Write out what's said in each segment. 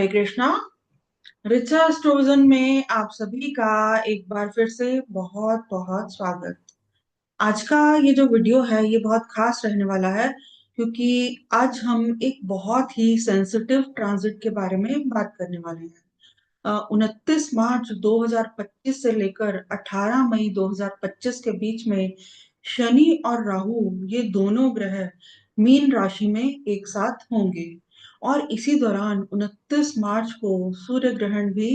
हरे कृष्णा। रिचा एस्ट्रोविजन में आप सभी का एक बार फिर से बहुत बहुत स्वागत। आज का ये जो वीडियो है ये बहुत खास रहने वाला है, क्योंकि आज हम एक बहुत ही सेंसिटिव ट्रांजिट के बारे में बात करने वाले हैं। 29 मार्च 2025 से लेकर 18 मई 2025 के बीच में शनि और राहु ये दोनों ग्रह मीन राशि में एक साथ होंगे। और इसी दौरान 29 मार्च को सूर्य ग्रहण भी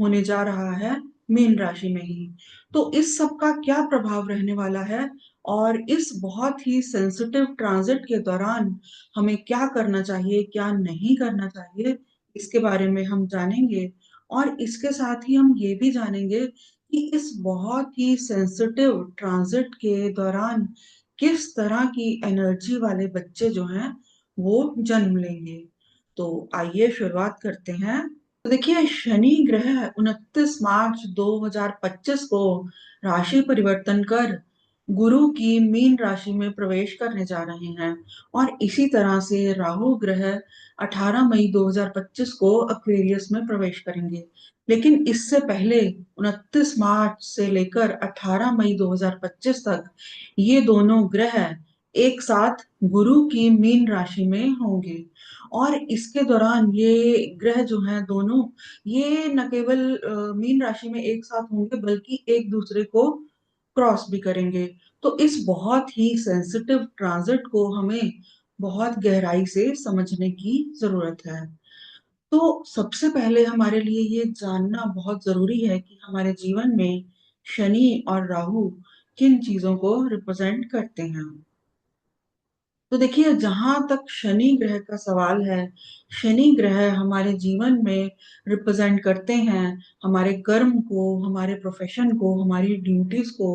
होने जा रहा है मीन राशि में ही। तो इस सब का क्या प्रभाव रहने वाला है और इस बहुत ही सेंसिटिव ट्रांजिट के दौरान हमें क्या करना चाहिए क्या नहीं करना चाहिए, इसके बारे में हम जानेंगे। और इसके साथ ही हम ये भी जानेंगे कि इस बहुत ही सेंसिटिव ट्रांजिट के दौरान किस तरह की एनर्जी वाले बच्चे जो हैं वो जन्म लेंगे। तो आइए शुरुआत करते हैं। तो देखिए, शनि ग्रह 29 मार्च 2025 को राशि परिवर्तन कर गुरु की मीन राशि में प्रवेश करने जा रहे हैं। और इसी तरह से राहु ग्रह 18 मई 2025 को एक्वेरियस में प्रवेश करेंगे। लेकिन इससे पहले 29 मार्च से लेकर 18 मई 2025 तक ये दोनों ग्रह एक साथ गुरु की मीन राशि में होंगे। और इसके दौरान ये ग्रह जो हैं दोनों, ये न केवल मीन राशि में एक साथ होंगे बल्कि एक दूसरे को क्रॉस भी करेंगे। तो इस बहुत ही सेंसिटिव ट्रांजिट को हमें बहुत गहराई से समझने की जरूरत है। तो सबसे पहले हमारे लिए ये जानना बहुत जरूरी है कि हमारे जीवन में शनि और राहु किन चीजों को रिप्रेजेंट करते हैं। तो देखिए, जहां तक शनि ग्रह का सवाल है, शनि ग्रह हमारे जीवन में रिप्रेजेंट करते हैं हमारे कर्म को, हमारे प्रोफेशन को, हमारी ड्यूटीज को,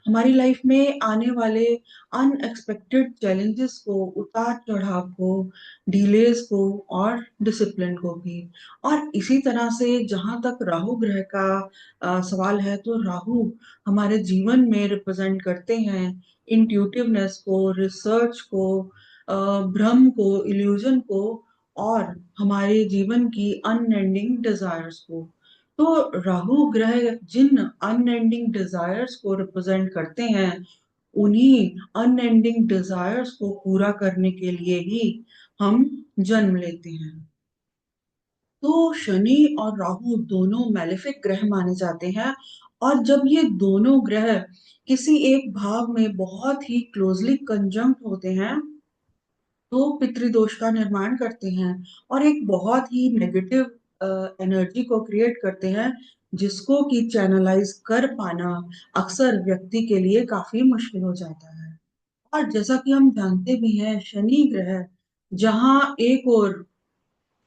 हमारी लाइफ में आने वाले अनएक्सपेक्टेड चैलेंजेस को, उतार चढ़ाव को, डिलेज को और डिसिप्लिन को भी। और इसी तरह से जहां तक राहु ग्रह का सवाल है, तो राहु हमारे जीवन में रिप्रेजेंट करते हैं इंट्यूटिवनेस को, रिसर्च को, भ्रम को, इल्यूजन को और हमारे जीवन की अनएंडिंग डिजायर्स को। तो राहु ग्रह जिन अनएंडिंग डिजायर्स को रिप्रेजेंट करते हैं, उन्हीं अनएंडिंग डिजायर्स को पूरा करने के लिए ही हम जन्म लेते हैं। तो शनि और राहु दोनों मैलेफिक ग्रह माने जाते हैं। और जब ये दोनों ग्रह किसी एक भाव में बहुत ही क्लोजली कंजंक्ट होते हैं, तो पितृदोष का निर्माण करते हैं और एक बहुत ही नेगेटिव एनर्जी को क्रिएट करते हैं, जिसको कि चैनलाइज कर पाना अक्सर व्यक्ति के लिए काफी मुश्किल हो जाता है। और जैसा कि हम जानते भी हैं, शनि ग्रह जहां एक और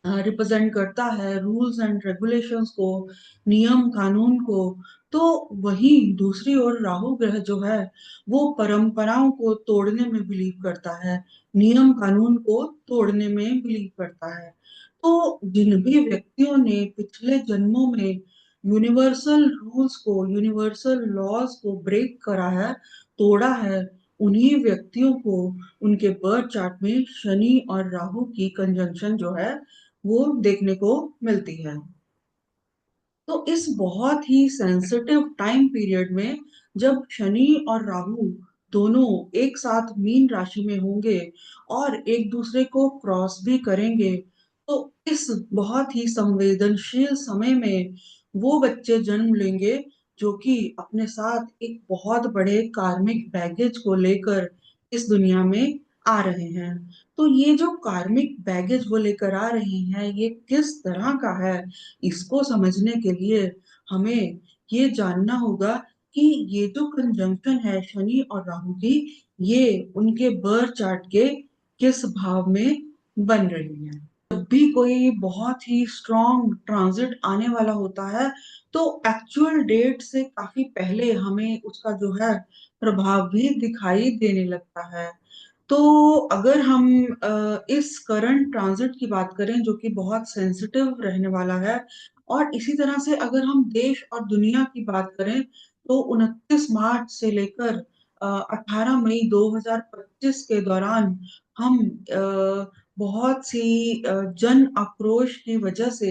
रिप्रेजेंट करता है रूल्स एंड रेगुलेशंस को, नियम कानून को, तो वही दूसरी ओर राहु ग्रह जो है वो परंपराओं को तोड़ने में बिलीव करता है, नियम कानून को तोड़ने में बिलीव करता है। तो जिन भी व्यक्तियों ने पिछले जन्मों में यूनिवर्सल रूल्स को, यूनिवर्सल लॉज को ब्रेक करा है, तोड़ा है, उन्हीं व्यक्तियों को उनके बर्थ चार्ट में शनि और राहु की कंजंक्शन जो है वो देखने को मिलती है। तो इस बहुत ही सेंसिटिव टाइम पीरियड में जब शनि और राहु दोनों एक साथ मीन राशि में होंगे और एक दूसरे को क्रॉस भी करेंगे, तो इस बहुत ही संवेदनशील समय में वो बच्चे जन्म लेंगे जो कि अपने साथ एक बहुत बड़े कार्मिक बैगेज को लेकर इस दुनिया में आ रहे हैं। तो ये जो कार्मिक बैगेज वो लेकर आ रहे हैं, ये किस तरह का है, इसको समझने के लिए हमें ये जानना होगा कि ये जो कंजंक्शन है शनि और राहु की, ये उनके बर्थ चार्ट के किस भाव में बन रही है। जब भी कोई बहुत ही स्ट्रॉन्ग ट्रांजिट आने वाला होता है, तो एक्चुअल डेट से काफी पहले हमें उसका जो है प्रभाव भी दिखाई देने लगता है। तो अगर हम इस करंट ट्रांजिट की बात करें जो कि बहुत सेंसिटिव रहने वाला है, और इसी तरह से अगर हम देश और दुनिया की बात करें, तो 29 मार्च से लेकर 18 मई 2025 के दौरान हम बहुत सी जन आक्रोश की वजह से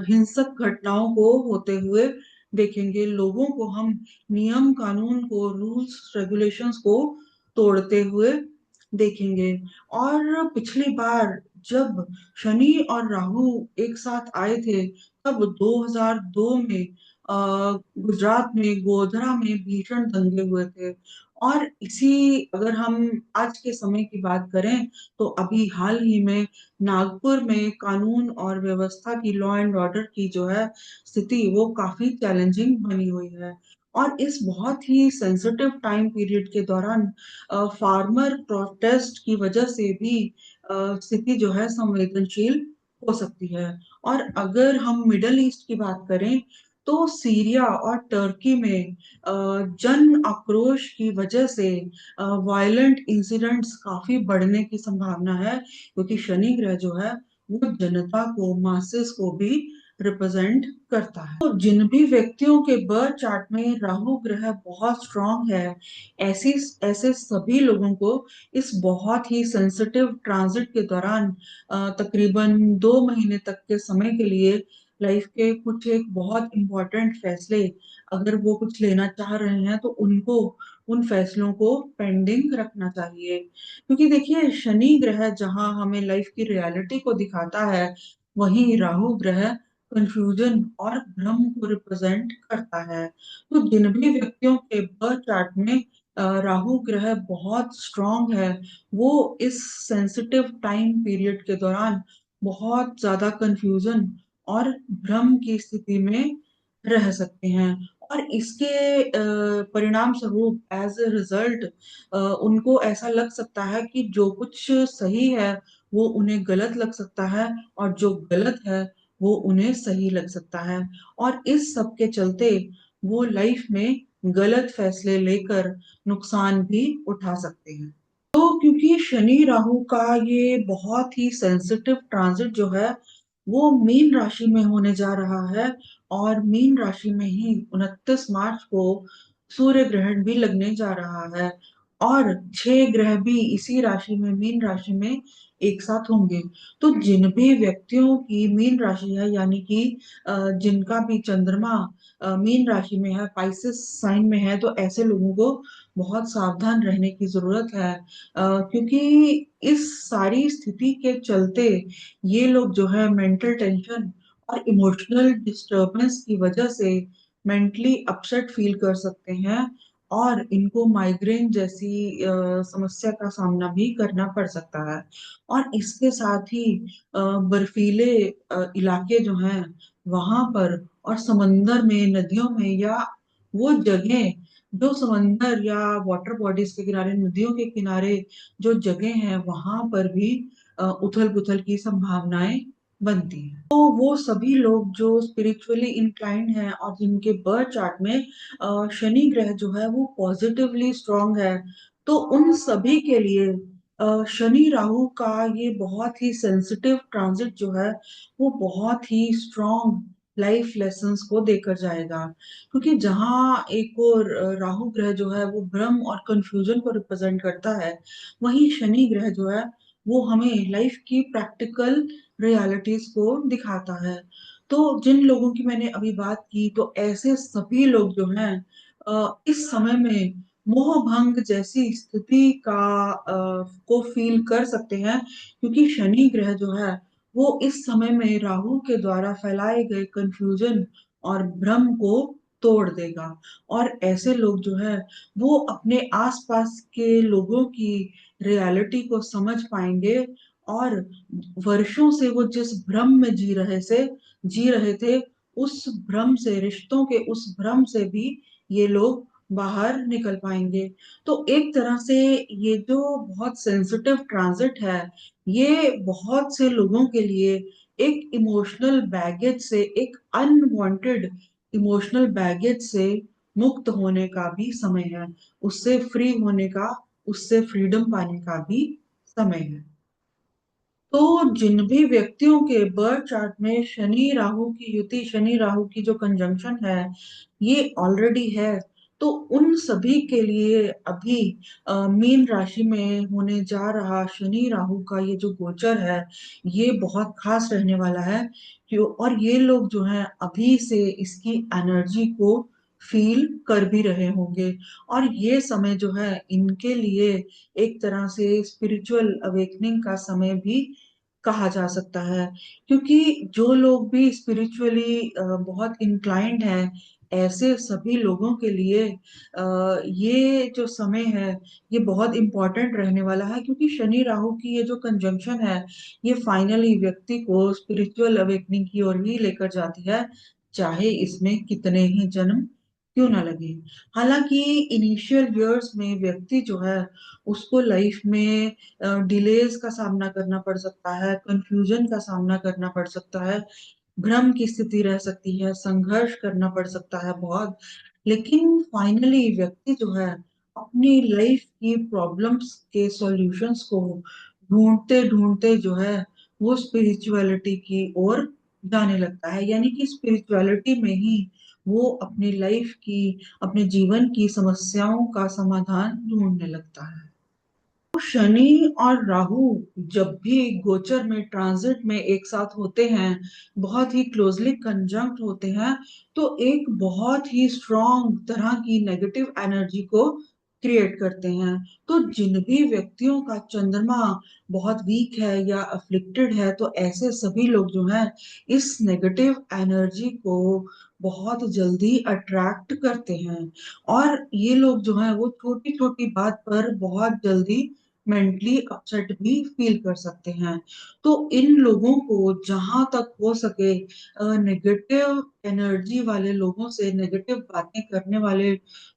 हिंसक घटनाओं को होते हुए देखेंगे। लोगों को हम नियम कानून को, रूल्स रेगुलेशंस को तोड़ते हुए देखेंगे। और पिछली बार जब शनि और राहु एक साथ आए थे, तब 2002 में गुजरात में गोधरा में भीषण दंगे हुए थे। और इसी, अगर हम आज के समय की बात करें, तो अभी हाल ही में नागपुर में कानून और व्यवस्था की, लॉ एंड ऑर्डर की जो है स्थिति, वो काफी चैलेंजिंग बनी हुई है। और इस बहुत ही सेंसिटिव टाइम पीरियड के दौरान फार्मर प्रोटेस्ट की वजह से भी स्थिति जो है संवेदनशील हो सकती है। और अगर हम मिडल ईस्ट की बात करें, तो सीरिया और टर्की में जन आक्रोश की वजह से वायलेंट इंसिडेंट्स काफी बढ़ने की संभावना है, क्योंकि शनि ग्रह जो है वो जनता को, मासेस को भी रिप्रेजेंट करता है। तो जिन भी व्यक्तियों के बर्थ चार्ट में राहु ग्रह बहुत स्ट्रांग है, ऐसी ऐसे सभी लोगों को इस बहुत ही सेंसिटिव ट्रांजिट के दौरान तकरीबन 2 महीने तक के समय के लिए लाइफ के कुछ एक बहुत इंपॉर्टेंट फैसले, अगर वो कुछ लेना चाह रहे हैं, तो उनको उन फैसलों को पेंडिंग रखना चाहिए। क्योंकि देखिए, शनि ग्रह जहां हमें लाइफ की रियलिटी को दिखाता है, वहीं राहु ग्रह कंफ्यूजन और भ्रम को रिप्रेजेंट करता है। तो जिन भी व्यक्तियों के बर्थ चार्ट में राहु ग्रह बहुत स्ट्रांग है, वो इस सेंसिटिव टाइम पीरियड के दौरान बहुत ज्यादा कंफ्यूजन और भ्रम की स्थिति में रह सकते हैं। और इसके परिणाम स्वरूप, एज ए रिजल्ट, उनको ऐसा लग सकता है कि जो कुछ सही है वो उन्हें गलत लग सकता है, और जो गलत है वो उन्हें सही लग सकता है। और इस सब के चलते वो लाइफ में गलत फैसले लेकर नुकसान भी उठा सकते हैं। तो क्योंकि शनि राहु का ये बहुत ही सेंसिटिव ट्रांजिट जो है, वो मीन राशि में होने जा रहा है, और मीन राशि में ही 29 मार्च को सूर्य ग्रहण भी लगने जा रहा है। और 6 ग्रह भी इसी राशि में, मीन राशि में एक साथ होंगे। तो जिन भी व्यक्तियों की मीन राशि है, यानी कि जिनका भी चंद्रमा मीन राशि में है, पाइसेस साइन में है, तो ऐसे लोगों को बहुत सावधान रहने की जरूरत है। क्योंकि इस सारी स्थिति के चलते ये लोग जो है मेंटल टेंशन और इमोशनल डिस्टरबेंस की वजह से मेंटली अपसेट फील कर सकते हैं, और इनको माइग्रेन जैसी समस्या का सामना भी करना पड़ सकता है। और इसके साथ ही बर्फीले इलाके जो हैं वहां पर, और समंदर में, नदियों में, या वो जगह जो समंदर या वाटर बॉडीज के किनारे, नदियों के किनारे जो जगह है, वहां पर भी उथल पुथल की संभावनाएं बनती हैं। तो वो सभी लोग जो स्पिरिचुअली इंक्लाइंड हैं और जिनके बर्थ चार्ट में शनि ग्रह जो है वो पॉजिटिवली स्ट्रांग है, तो उन सभी के लिए शनि राहु का ये बहुत ही सेंसिटिव ट्रांजिट जो है, वो बहुत ही स्ट्रांग लाइफ लेसन्स को देकर जाएगा। क्योंकि जहाँ एक और राहु ग्रह जो है वो भ्रम और कंफ्यूजन को रिप्रेजेंट करता है, वहीं शनि ग्रह जो है वो हमें लाइफ की प्रैक्टिकल रियलिटीज को दिखाता है। तो जिन लोगों की मैंने अभी बात की, तो ऐसे सभी लोग जो हैं इस समय में मोह भंग जैसी स्थिति को फील कर सकते हैं, क्योंकि शनि ग्रह जो है वो इस समय में राहु के द्वारा फैलाए गए कंफ्यूजन और भ्रम को तोड़ देगा। और ऐसे लोग जो है वो अपने आसपास के लोगों की रियलिटी को समझ पाएंगे, और वर्षों से वो जिस भ्रम में जी रहे थे, उस भ्रम से, रिश्तों के उस भ्रम से भी ये लोग बाहर निकल पाएंगे। तो एक तरह से ये जो बहुत सेंसिटिव ट्रांजिट है, ये बहुत से लोगों के लिए एक इमोशनल बैगेज से, एक अनवांटेड इमोशनल बैगेज से मुक्त होने का भी समय है, उससे फ्री होने का, उससे फ्रीडम पाने का भी समय है। तो जिन भी व्यक्तियों के बर्थ चार्ट में शनि राहु की युति, शनि राहु की जो कंजंक्शन है, ये ऑलरेडी है, तो उन सभी के लिए अभी मीन राशि में होने जा रहा शनि राहु का ये जो गोचर है ये बहुत खास रहने वाला है। क्यों? और ये लोग जो हैं अभी से इसकी एनर्जी को फील कर भी रहे होंगे। और ये समय जो है इनके लिए एक तरह से स्पिरिचुअल अवेकनिंग का समय भी कहा जा सकता है। क्योंकि जो लोग भी स्पिरिचुअली बहुत इंक्लाइंड हैं, ऐसे सभी लोगों के लिए ये जो समय है ये बहुत इंपॉर्टेंट रहने वाला है। क्योंकि शनि राहु की ये जो कंजंक्शन है ये फाइनली व्यक्ति को स्पिरिचुअल अवेकनिंग की ओर ही लेकर जाती है, चाहे इसमें कितने ही जन्म क्यों ना लगे। हालांकि इनिशियल इयर्स में व्यक्ति जो है उसको लाइफ में डिलेज का सामना करना पड़ सकता है, कंफ्यूजन का सामना करना पड़ सकता है, भ्रम की स्थिति रह सकती है, संघर्ष करना पड़ सकता है बहुत। लेकिन फाइनली व्यक्ति जो है अपनी लाइफ की प्रॉब्लम्स के सॉल्यूशंस को ढूंढते ढूंढते जो है वो स्पिरिचुअलिटी की ओर जाने लगता है। यानी कि स्पिरिचुअलिटी में ही वो अपनी लाइफ की, अपने जीवन की समस्याओं का समाधान ढूंढने लगता है। शनि और राहु जब भी गोचर में ट्रांजिट में एक साथ होते हैं, बहुत ही क्लोजली कंजंक्ट होते हैं, तो एक बहुत ही स्ट्रॉन्ग तरह की नेगेटिव एनर्जी को क्रिएट करते हैं। तो जिन भी व्यक्तियों का चंद्रमा बहुत वीक है या अफ्लिक्टेड है, तो ऐसे सभी लोग जो हैं इस नेगेटिव एनर्जी को बहुत जल्दी अट्रैक्ट करते हैं। और ये लोग जो है वो छोटी छोटी बात पर बहुत जल्दी मेंटली अपसेट भी फील कर सकते हैं। तो इन लोगों को जहां तक हो सके नेगेटिव एनर्जी वाले लोगों से, नेगेटिव बातें करने वाले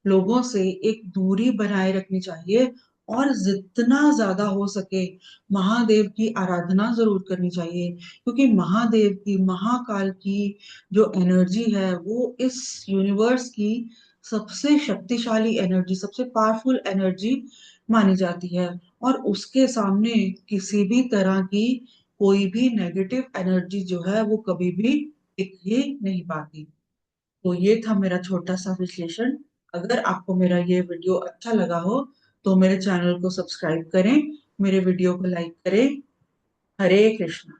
लोगों से एक दूरी बनाए रखनी चाहिए। और जितना ज्यादा हो सके महादेव की आराधना जरूर करनी चाहिए। क्योंकि महादेव की, महाकाल की जो एनर्जी है वो इस यूनिवर्स की सबसे शक्तिशाली एनर्जी, सबसे पावरफुल एनर्जी मानी जाती है। और उसके सामने किसी भी तरह की कोई भी नेगेटिव एनर्जी जो है वो कभी भी टिक ही नहीं पाती। तो ये था मेरा छोटा सा विश्लेषण। अगर आपको मेरा ये वीडियो अच्छा लगा हो तो मेरे चैनल को सब्सक्राइब करें, मेरे वीडियो को लाइक करें। हरे कृष्णा।